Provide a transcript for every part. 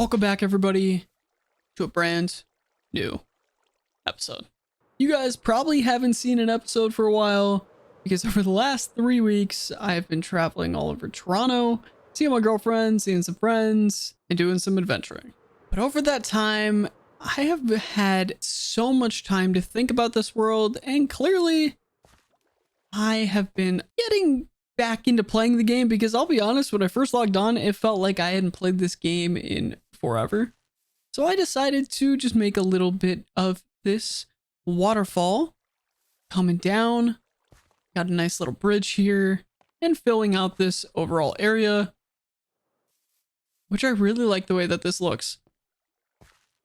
Welcome back, everybody, to a brand new episode. You guys probably haven't seen an episode for a while because over the last 3 weeks, I've been traveling all over Toronto, seeing my girlfriend, seeing some friends, and doing some adventuring. But over that time, I have had so much time to think about this world, and clearly, I have been getting back into playing the game because I'll be honest, when I first logged on, it felt like I hadn't played this game in forever. So I decided to just make a little bit of this waterfall coming down. Got a nice little bridge here and filling out this overall area, which I really like the way that this looks.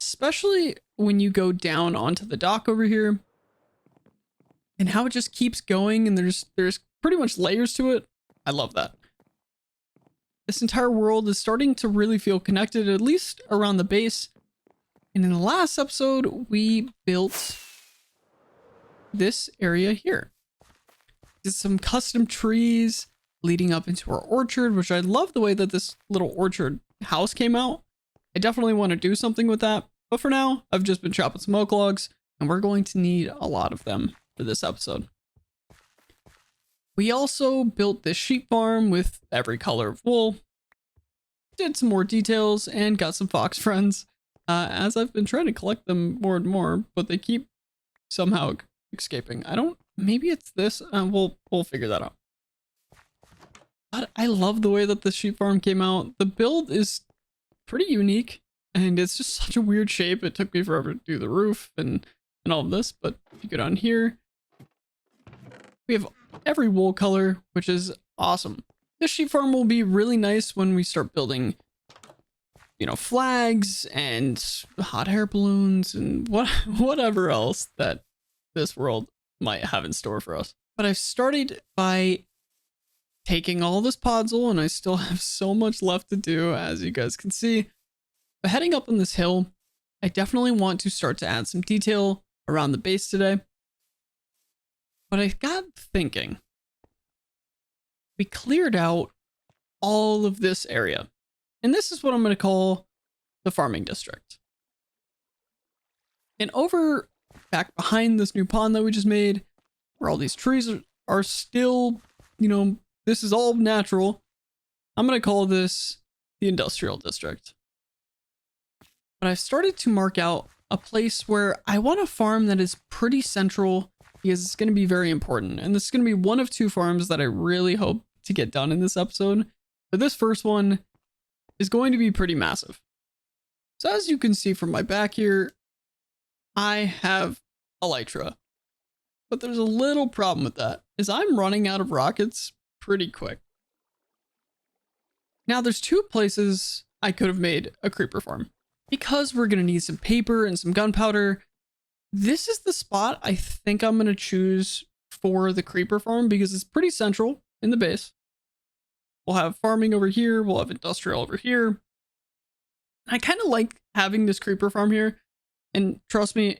Especially when you go down onto the dock over here and how it just keeps going and there's pretty much layers to it. I love that. This entire world is starting to really feel connected, at least around the base. And in the last episode, we built this area here. There's some custom trees leading up into our orchard, which I love the way that this little orchard house came out. I definitely want to do something with that. But for now, I've just been chopping some oak logs, and we're going to need a lot of them for this episode. We also built this sheep farm with every color of wool, did some more details, and got some fox friends, as I've been trying to collect them more and more, but they keep somehow escaping. Maybe it's this, we'll figure that out. But I love the way that the sheep farm came out. The build is pretty unique, and it's just such a weird shape. It took me forever to do the roof and all of this, but if you go down here, we have every wool color, which is awesome. This sheep farm will be really nice when we start building, flags and hot air balloons and whatever else that this world might have in store for us. But I've started by taking all this podzol, and I still have so much left to do, as you guys can see. But heading up on this hill, I definitely want to start to add some detail around the base today. But I got thinking, we cleared out all of this area, and this is what I'm going to call the farming district. And over back behind this new pond that we just made, where all these trees are still, this is all natural, I'm going to call this the industrial district. But I've started to mark out a place where I want a farm that is pretty central, because it's going to be very important. And this is going to be one of 2 farms that I really hope to get done in this episode. But this first one is going to be pretty massive. So as you can see from my back here, I have elytra. But there's a little problem with that, is I'm running out of rockets pretty quick. Now there's 2 places I could have made a creeper farm. Because we're going to need some paper and some gunpowder, this is the spot I think I'm going to choose for the creeper farm because it's pretty central in the base. We'll have farming over here. We'll have industrial over here. I kind of like having this creeper farm here. And trust me,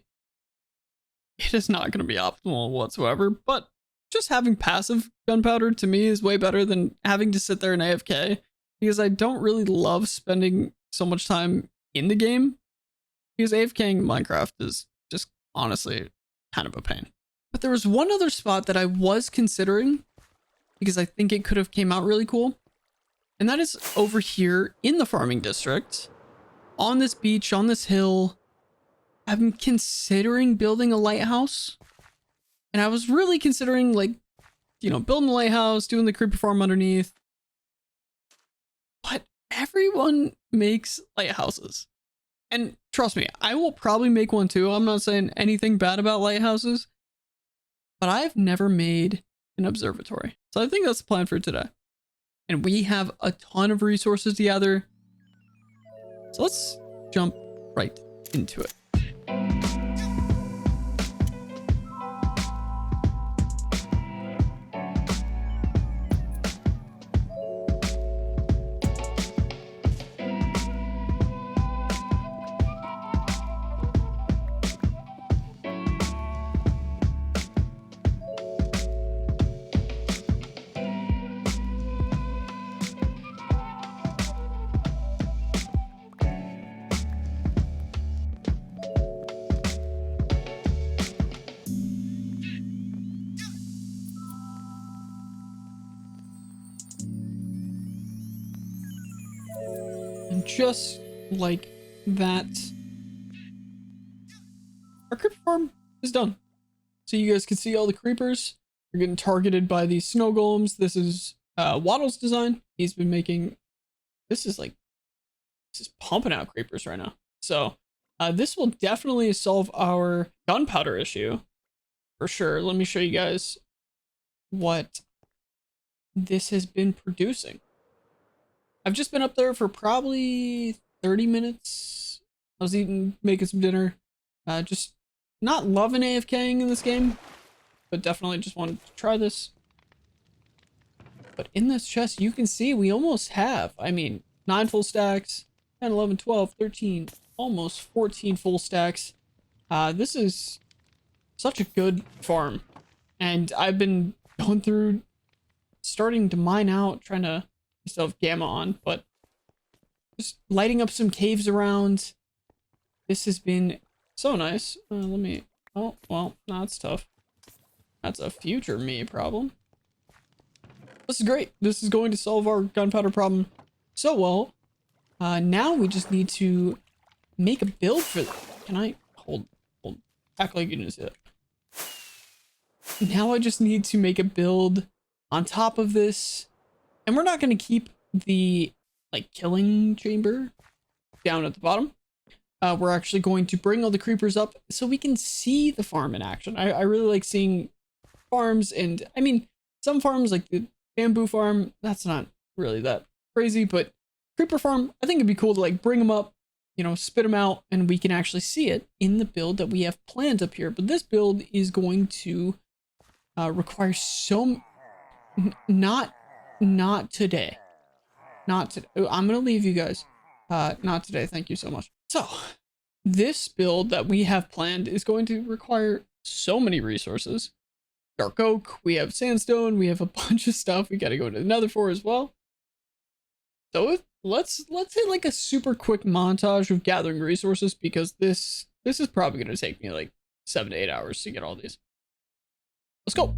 it is not going to be optimal whatsoever. But just having passive gunpowder to me is way better than having to sit there in AFK. Because I don't really love spending so much time in the game. Because AFKing Minecraft is just honestly kind of a pain. But there was one other spot that I was considering because I think it could have came out really cool. And that is over here in the farming district, on this beach, on this hill. I'm considering building a lighthouse. And I was really considering building the lighthouse, doing the creeper farm underneath. But everyone makes lighthouses. And trust me, I will probably make one too. I'm not saying anything bad about lighthouses, but I've never made an observatory. So I think that's the plan for today. And we have a ton of resources to gather. So let's jump right into it. And just like that, our creeper farm is done. So you guys can see all the creepers are getting targeted by these snow golems. This is Waddle's design. He's been making, this is pumping out creepers right now. So this will definitely solve our gunpowder issue for sure. Let me show you guys what this has been producing. I've just been up there for probably 30 minutes. I was making some dinner. Just not loving AFKing in this game, but definitely just wanted to try this. But in this chest, you can see we almost have, I mean, 9 full stacks, 10, 11, 12, 13, almost 14 full stacks. This is such a good farm. And I've been going through, starting to mine out, trying to still have gamma on, but just lighting up some caves around. This has been so nice. Oh, well, that's tough. That's a future me problem. This is great. This is going to solve our gunpowder problem so well. Now we just need to make a build for Can I hold, act like you didn't see that. Now I just need to make a build on top of this. And we're not going to keep the killing chamber down at the bottom. We're actually going to bring all the creepers up so we can see the farm in action. I really like seeing farms, and I mean, some farms like the bamboo farm, that's not really that crazy, but creeper farm, I think it'd be cool to bring them up, spit them out, and we can actually see it in the build that we have planned up here. But this build is going to require not today. Not today. I'm going to leave you guys. Not today. Thank you so much. So this build that we have planned is going to require so many resources. Dark oak, we have sandstone, we have a bunch of stuff we got to go to the nether for as well. So let's hit a super quick montage of gathering resources, because this is probably going to take me 7 to 8 hours to get all these. Let's go.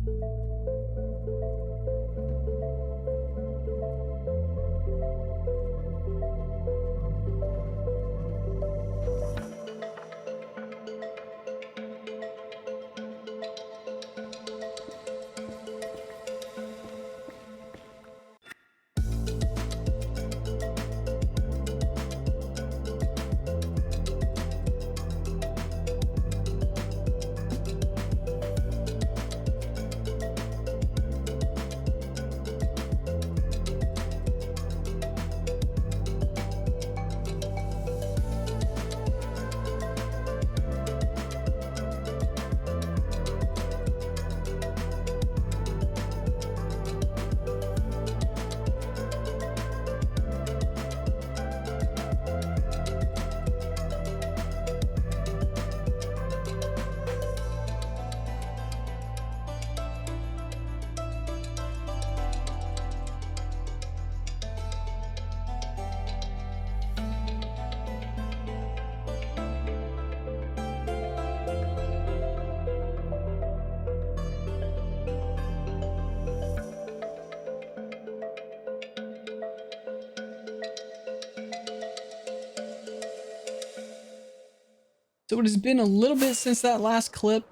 So it has been a little bit since that last clip,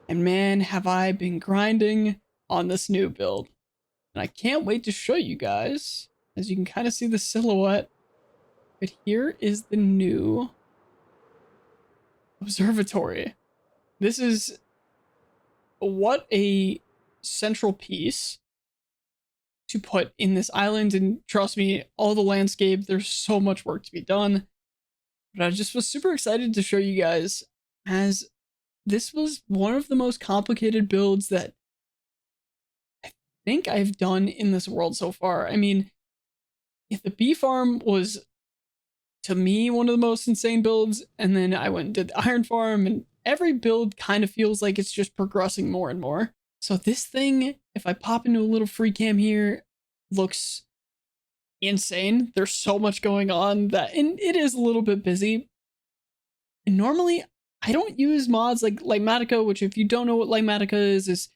and man, have I been grinding on this new build. And I can't wait to show you guys, as you can kind of see the silhouette. But here is the new Observatory. This is what a central piece to put in this island, and trust me, all the landscape, there's so much work to be done. But I just was super excited to show you guys, as this was one of the most complicated builds that I think I've done in this world so far. I mean, if the bee farm was, to me, one of the most insane builds, and then I went and did the iron farm, and every build kind of feels like it's just progressing more and more. So this thing, if I pop into a little free cam here, looks insane. There's so much going on that, and it is a little bit busy. And normally I don't use mods like Lightmatica, which, if you don't know what Lightmatica is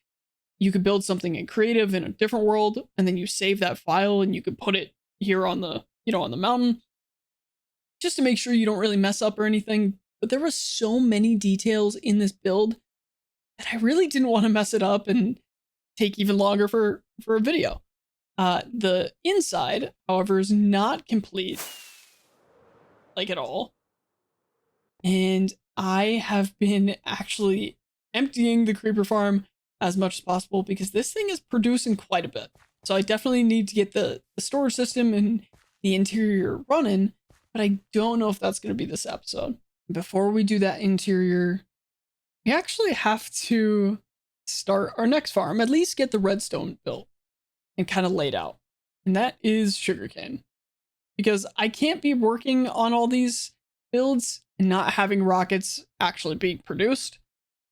you could build something in creative in a different world, and then you save that file and you could put it here on the, on the mountain. just to make sure you don't really mess up or anything. But there was so many details in this build that I really didn't want to mess it up and take even longer for a video. The inside, however, is not complete, like at all. And I have been actually emptying the creeper farm as much as possible because this thing is producing quite a bit. So I definitely need to get the storage system and the interior running, but I don't know if that's going to be this episode. Before we do that interior, we actually have to start our next farm, at least get the redstone built and kind of laid out. And that is sugarcane. Because I can't be working on all these builds and not having rockets actually being produced.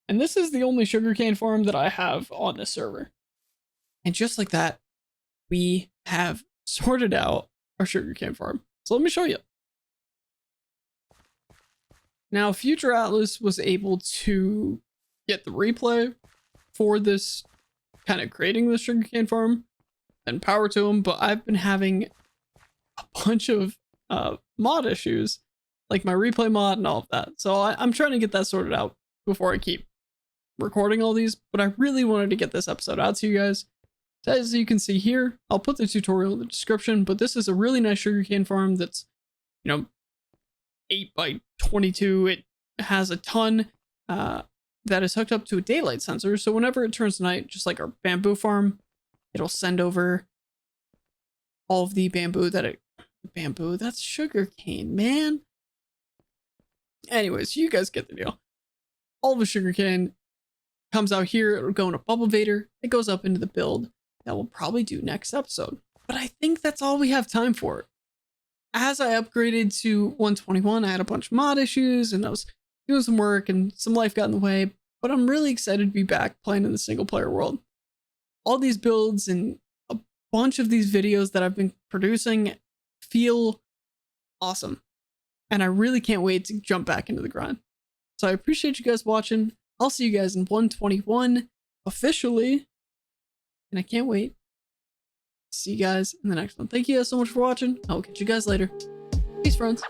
And this is the only sugarcane farm that I have on this server. And just like that, we have sorted out our sugarcane farm. So let me show you. Now, Future Atlas was able to get the replay for this kind of creating the sugarcane farm, and power to him, but I've been having a bunch of mod issues, like my replay mod and all of that. So I'm trying to get that sorted out before I keep recording all these, but I really wanted to get this episode out to you guys. So as you can see here, I'll put the tutorial in the description, but this is a really nice sugarcane farm that's, 8 by 22. It has a ton that is hooked up to a daylight sensor. So whenever it turns night, just like our bamboo farm, it'll send over all of the bamboo that's sugarcane, man. Anyways, you guys get the deal. All of the sugarcane comes out here. It'll go in a bubble vader. It goes up into the build that we'll probably do next episode. But I think that's all we have time for. As I upgraded to 121, I had a bunch of mod issues and I was doing some work and some life got in the way. But I'm really excited to be back playing in the single player world. All these builds and a bunch of these videos that I've been producing feel awesome. And I really can't wait to jump back into the grind. So I appreciate you guys watching. I'll see you guys in 121 officially. And I can't wait. See you guys in the next one. Thank you guys so much for watching. I'll catch you guys later. Peace, friends.